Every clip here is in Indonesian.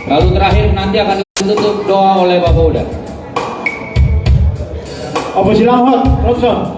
Lalu terakhir nanti akan ditutup doa oleh Bapak Uda. Apa silang hot, Robson?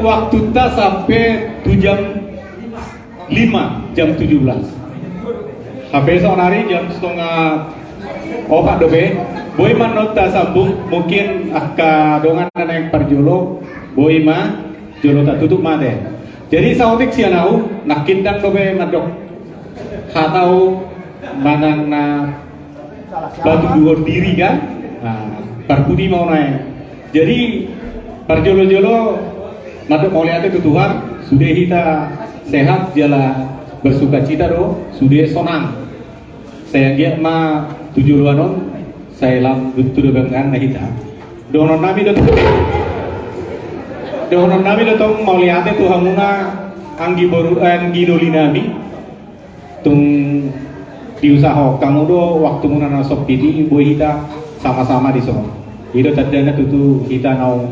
waktu ta sampai jam 5, jam 17. Sampai esok hari jam setengah opat dobe. Boy manot ta sambung mungkin dongan yang parjolo. Boy ma jolo tak tutup mate. Jadi sautik sianau nakindang dobe madok. Hatau manang na batu dua diri kan. Nah, parpudi mau naik. Jadi Parjolo-jolo nanti mau lihat itu Tuhan sudah kita sehat jala bersuka cita do sudah sonang saya giat ma 7 luanon saya lam betul dengan kita donon nabi do mau lihat itu hamuna anggi boru anggi doli nabi tung diusaha kamu do waktu muna nasok titi ibu kita sama-sama di sono itu tadana tutu kita nau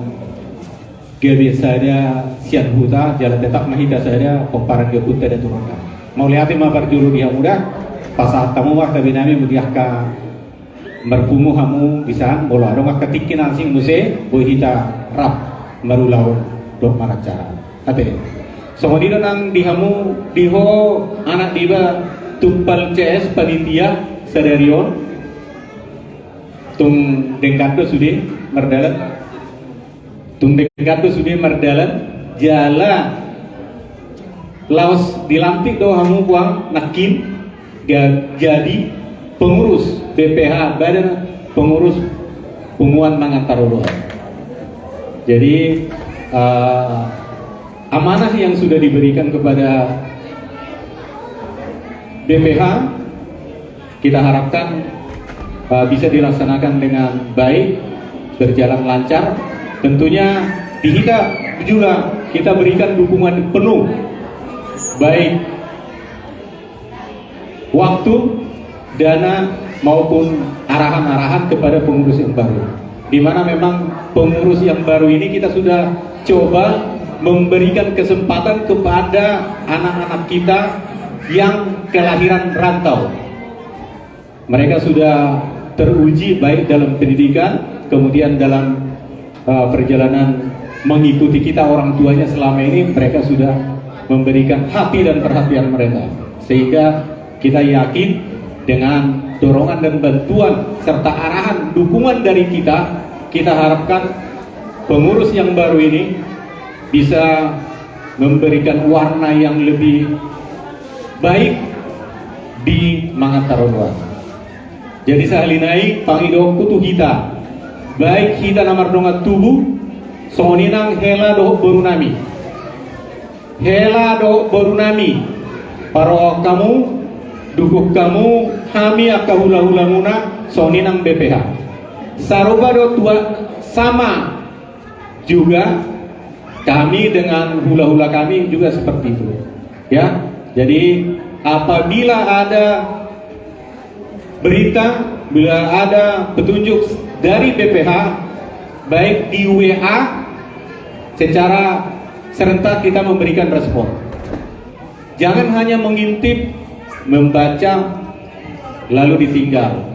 biasanya sian huta jalan tetap mahita saya pemparan dia huta dan turunkan mau lihat ma parjulu dia muda pas saat kamu waktu binami mudiah ka berpumu kamu bisa bola dong ketikin asing muse boy hita rap merulau dok mana cara ate so di nang dihamu diho anak diba tumpal CS panitia sadarion tung dengkado sudah merdalat tung dengkado sudah merdalat jala laos dilantik do hamu kuang nakin jadi pengurus BPH Badan Pengurus Punguan Mangantaruluan. Jadi amanah yang sudah diberikan kepada BPH kita harapkan bisa dilaksanakan dengan baik, berjalan lancar. Tentunya di kita juga kita berikan dukungan penuh, baik waktu, dana maupun arahan-arahan kepada pengurus yang baru. Di mana memang pengurus yang baru ini kita sudah coba memberikan kesempatan kepada anak-anak kita yang kelahiran rantau. Mereka sudah teruji baik dalam pendidikan, kemudian dalam perjalanan mengikuti kita orang tuanya selama ini, mereka sudah memberikan hati dan perhatian mereka. Sehingga kita yakin dengan dorongan dan bantuan serta arahan dukungan dari kita harapkan pengurus yang baru ini bisa memberikan warna yang lebih baik di Mangantaruluan. Jadi sahalinai pangido kutu kita baik kita namar dongat tubuh soninang hela do borunami paro kamu dukuk kamu kami akahula-hula muna soninang BPH saruba do tua sama juga kami dengan hula-hula kami juga seperti itu ya. Jadi apabila ada berita, bila ada petunjuk dari BPH baik di WA secara serentak kita memberikan respon. Jangan hanya mengintip, membaca lalu ditinggal.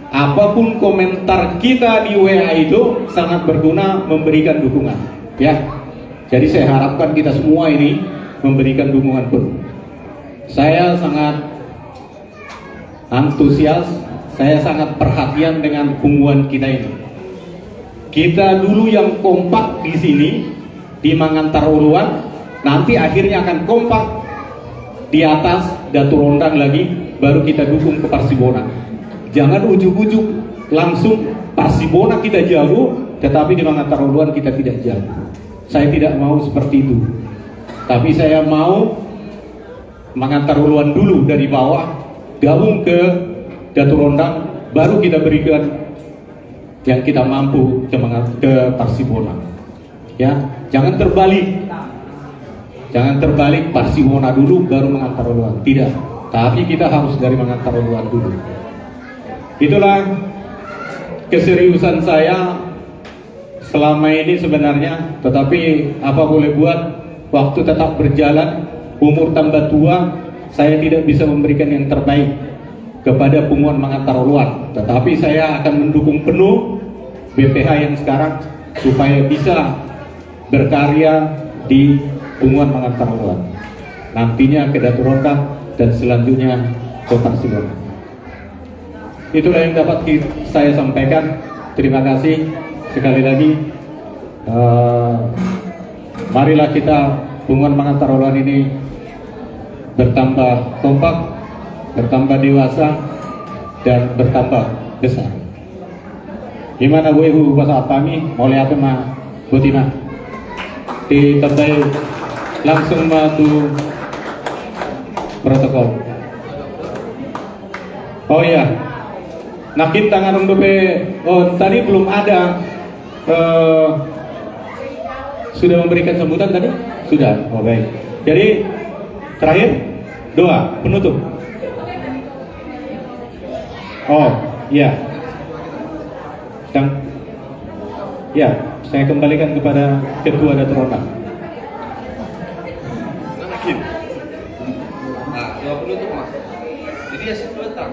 Apapun komentar kita di WA itu sangat berguna memberikan dukungan ya. Jadi saya harapkan kita semua ini memberikan dukungan penuh. Saya sangat antusias, saya sangat perhatian dengan punguan kita ini. Kita dulu yang kompak di sini di Mangantaruluan, nanti akhirnya akan kompak di atas Datu Rondang lagi, baru kita dukung ke Parsibona. Jangan ujuk-ujuk langsung Parsibona kita jago, tetapi di Mangantaruluan kita tidak jago. Saya tidak mau seperti itu. Tapi saya mau Mangantaruluan dulu dari bawah, gabung ke Datu Rondang, baru kita berikan yang kita mampu ke Parsibona. Ya, jangan terbalik. Jangan terbalik Parsibona dulu baru Mangantaruluan. Tidak. Tapi kita harus dari Mangantaruluan dulu. Itulah keseriusan saya selama ini sebenarnya. Tetapi apa boleh buat, waktu tetap berjalan, umur tambah tua, saya tidak bisa memberikan yang terbaik kepada Punguan Mangantaruluan. Tetapi saya akan mendukung penuh BPH yang sekarang supaya bisa berkarya di Punguan Mangantaruluan. Nantinya ke Datu Rondang dan selanjutnya ke Parsibona. Itulah yang dapat saya sampaikan. Terima kasih sekali lagi. Marilah kita Punguan Mangantaruluan ini bertambah kompak, bertambah dewasa, dan bertambah besar. Gimana gue bahasa kami mau lihat mah Butina. Ditandai langsung matu protokol. Oh iya, nakit tangan dope. Oh tadi belum ada. Sudah memberikan sambutan tadi? Sudah. Oh baik. Jadi terakhir doa penutup. Oh iya. Ya, saya kembalikan kepada Ketua Datuk Ronda. Nah, doa penutup mas. Jadi ya situ letak.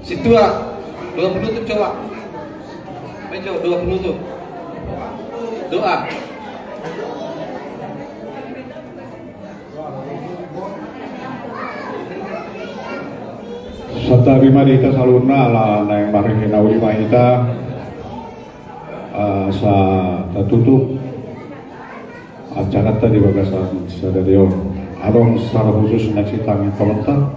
Situ doa penutup coba. Ayo doa penutup. Doa. Sata bima dita saluna ala naeng marihin auli mahita sa tertutup acara tadi bagasan sadario adong secara khusus naksitang yang kolontar.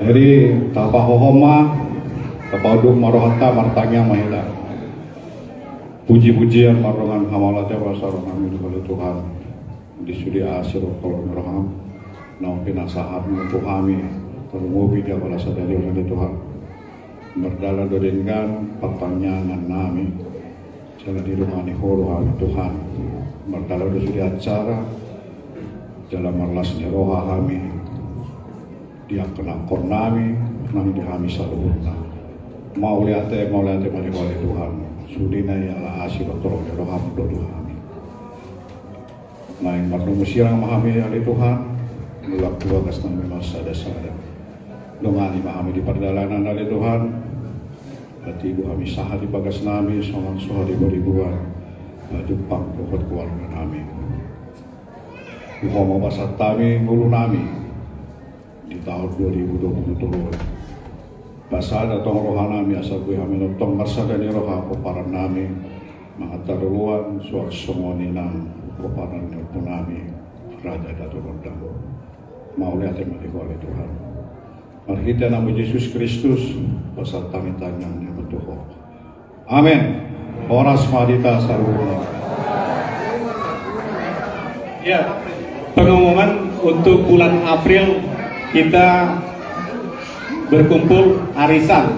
Jadi tapa hohoma tapa udung marohata martanya mahila. Puji-pujian marongan hamalatnya wasarong amin kepada Tuhan disudi asir kalau meroham nau pinasahat untuk kami termobi dia pada sadari oleh Tuhan berdala dodengkan pertanyaan nami jangan di rumah ni horo Tuhan berdala disudi acara dalam merlas ni roha kami dia kena kornami nami di kami saluhna mau lihat mani oleh Tuhan sudina ialah asir tolong di roha dodo kami main marnum sirang mahami oleh Tuhan mulak dua kas nang masa dasar dongani mahami di perjalanan oleh Tuhan berarti ibu kami sah di bagas nami songan soha di beribuan Jepang pokok keluarga nami Muhammad basat kami ngulu nami di tahun 2027 basal datang rohana nami asal gue kami notong marsagani roha koparan nami mengataruan suak semonina koparan pun nami Raja Datuk Ronda mau lihat yang oleh Tuhan. Mari kita nama Yesus Kristus pasal tangan yang berdoa. Amin. Horas madita saruna. Ya, pengumuman untuk bulan April kita berkumpul arisan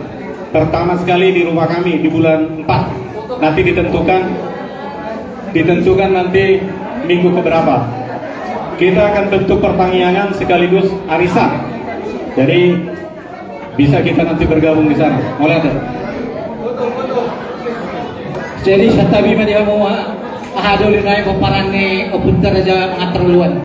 pertama sekali di rumah kami di bulan 4. Nanti ditentukan nanti minggu keberapa. Kita akan bentuk pertanggungan sekaligus arisan. Jadi bisa kita nanti bergabung di sana. Mulai ada. Jadi satabi mah dia mau ahadulin ay paparan ni opunta raja mga terluan.